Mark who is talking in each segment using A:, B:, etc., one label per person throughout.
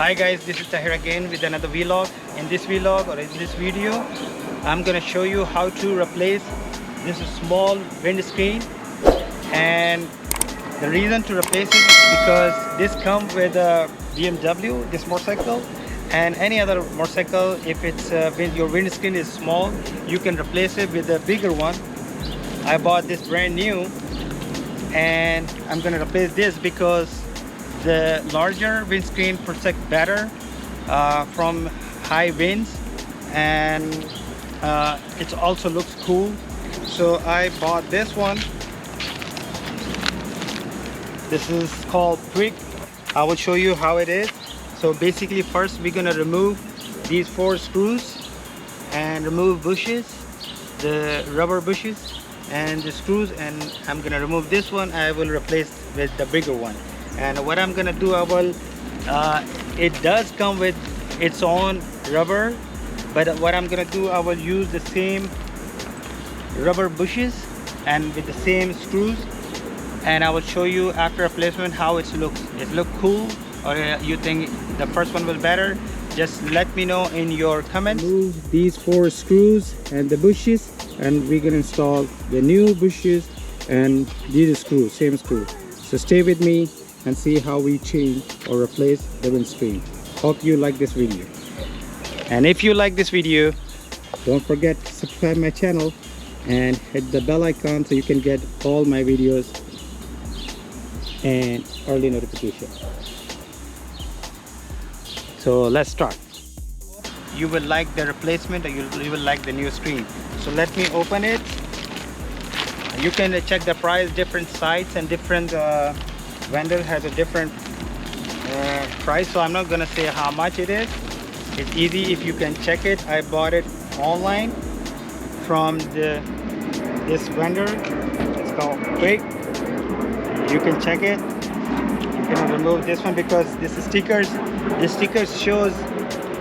A: Hi guys, this is Tahir again with another vlog. In this vlog or in this video, I'm gonna show you how to replace this small windscreen. And the reason to replace it is because this comes with a BMW, this motorcycle, and any other motorcycle. If it's your windscreen is small, you can replace it with a bigger one. I bought this brand new, and I'm gonna replace this because the larger windscreen protects better from high winds, and it also looks cool. So I bought this one. This is called Quick. I will show you how it is. So basically, first we're gonna remove these 4 screws and remove bushes, the rubber bushes and the screws, and I'm gonna remove this one. I will replace with the bigger one. And what I'm gonna do, I will it does come with its own rubber, but what I'm gonna do, I will use the same rubber bushes and with the same screws, and I will show you after replacement how it looks. It look cool, or you think the first one was better? Just let me know in your comments. Remove these 4 screws and the bushes, and we're gonna install the new bushes and these screws, same screw. So stay with me and see how we change or replace the windscreen. Hope you like this video, and if you like this video, don't forget to subscribe my channel and hit the bell icon so you can get all my videos and early notification. So let's start. You will like the replacement, or you will like the new screen. So let me open it. You can check the price. Different sites and different vendor has a different price, so I'm not gonna say how much it is. It's easy if you can check it. I bought it online from this vendor. It's called Quick. You can check it. You can remove this one because the stickers shows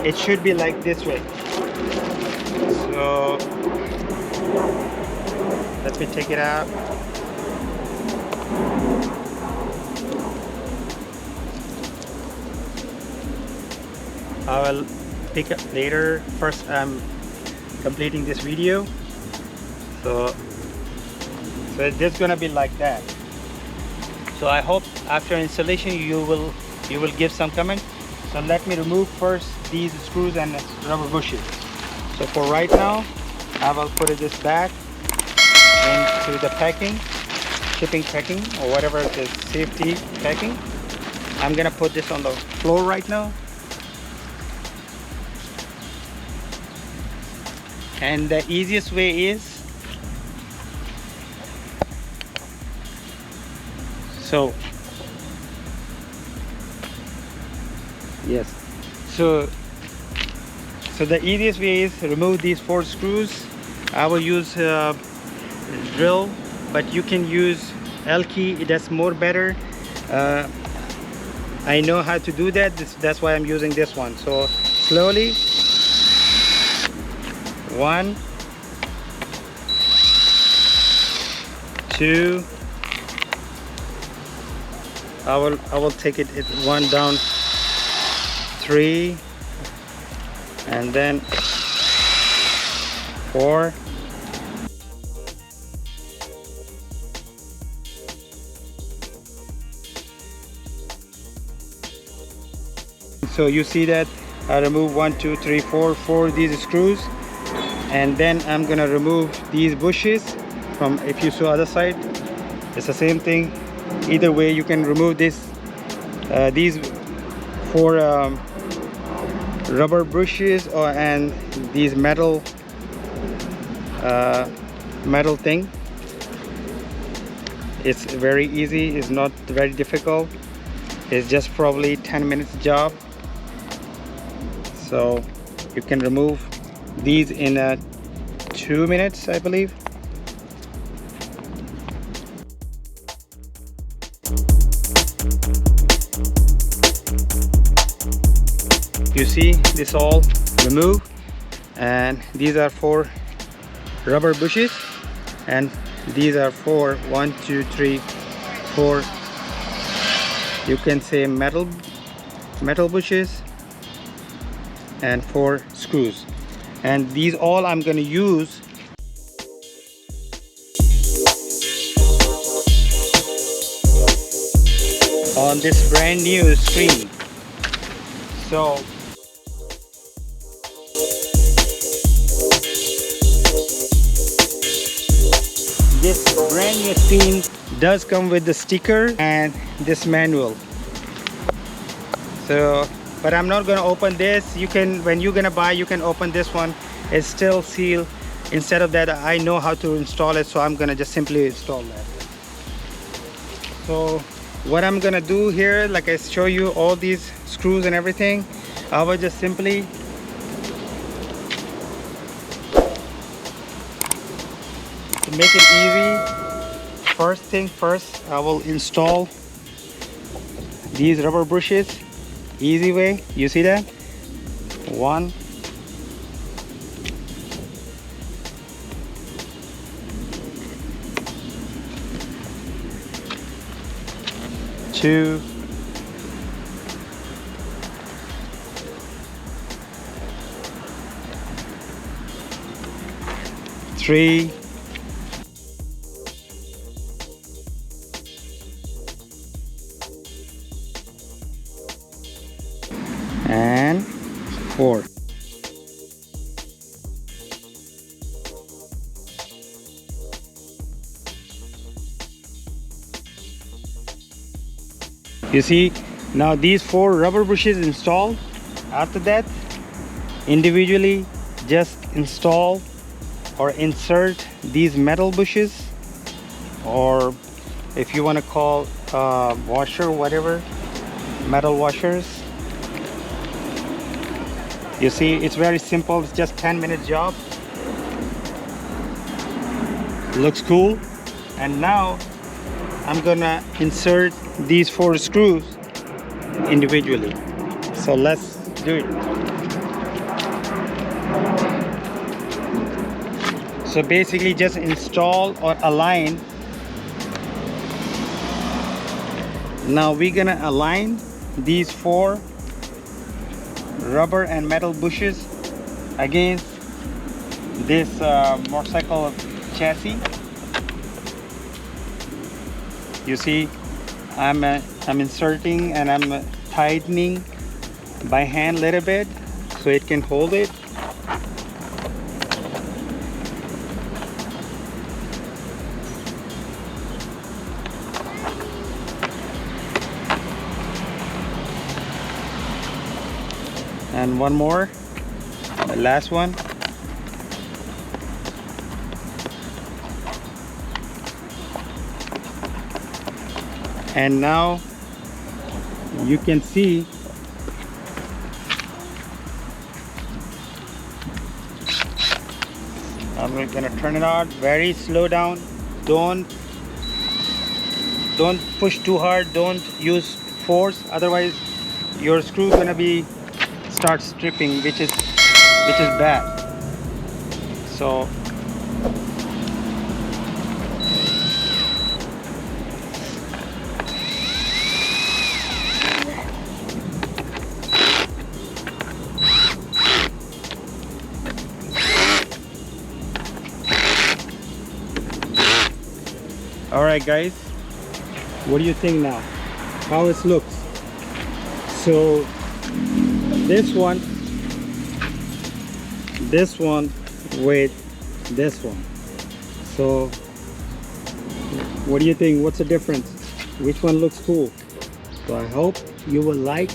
A: it should be like this way. So let me take it out. I will pick up later. First, I'm completing this video. So it's gonna be like that. So I hope after installation you will give some comment. So let me remove first these screws and rubber bushes. So for right now, I will put this back into the packing, shipping packing, or whatever it is, safety packing. I'm gonna put this on the floor right now. And the easiest way is, so the easiest way is remove these 4 screws. I will use drill, but you can use L key. It does more better. I know how to do that. That's why I'm using this one. So slowly. 1, 2. I will take it 1 down, 3, and then 4. So you see that I remove 1, 2, 3, 4 these screws. And then I'm gonna remove these bushes from, if you saw other side, it's the same thing. Either way you can remove these 4 rubber bushes and these metal thing. It's very easy. It's not very difficult. It's just probably 10 minutes job. So you can remove these in 2 minutes, I believe. You see this all removed, and these are 4 rubber bushes, and these are 4, 1, 2, 3, 4, you can say metal bushes. and 4 screws. And these all I'm going to use on this brand new screen. So this brand new screen does come with the sticker and this manual. So, but I'm not gonna open this. You can, when you're gonna buy, you can open this one. It's still sealed. Instead of that, I know how to install it, so I'm gonna just simply install that. So what I'm gonna do here, like I show you all these screws and everything, I will just simply to make it easy, first thing first, I will install these rubber bushes. Easy way, you see that? 1, 2, 3, and 4. You see, now these 4 rubber bushes installed. After that, individually just install or insert these metal bushes, or if you want to call washer, whatever, metal washers. You see, it's very simple. It's just 10-minute job. Looks cool. And now I'm gonna insert these 4 screws individually. So let's do it. So basically just install or align. Now we're gonna align these 4 rubber and metal bushes against this motorcycle chassis. You see, I'm inserting and I'm tightening by hand a little bit so it can hold it. And one more, the last one. And now you can see I'm gonna turn it on very slow down. Don't push too hard, don't use force, otherwise your screw is gonna be start stripping, which is bad. So all right guys, what do you think now, how it looks? So this one with this one, so what do you think, what's the difference, which one looks cool? So I hope you will like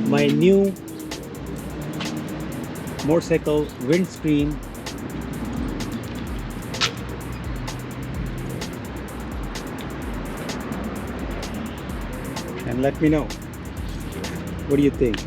A: my new motorcycle windscreen. And let me know, what do you think?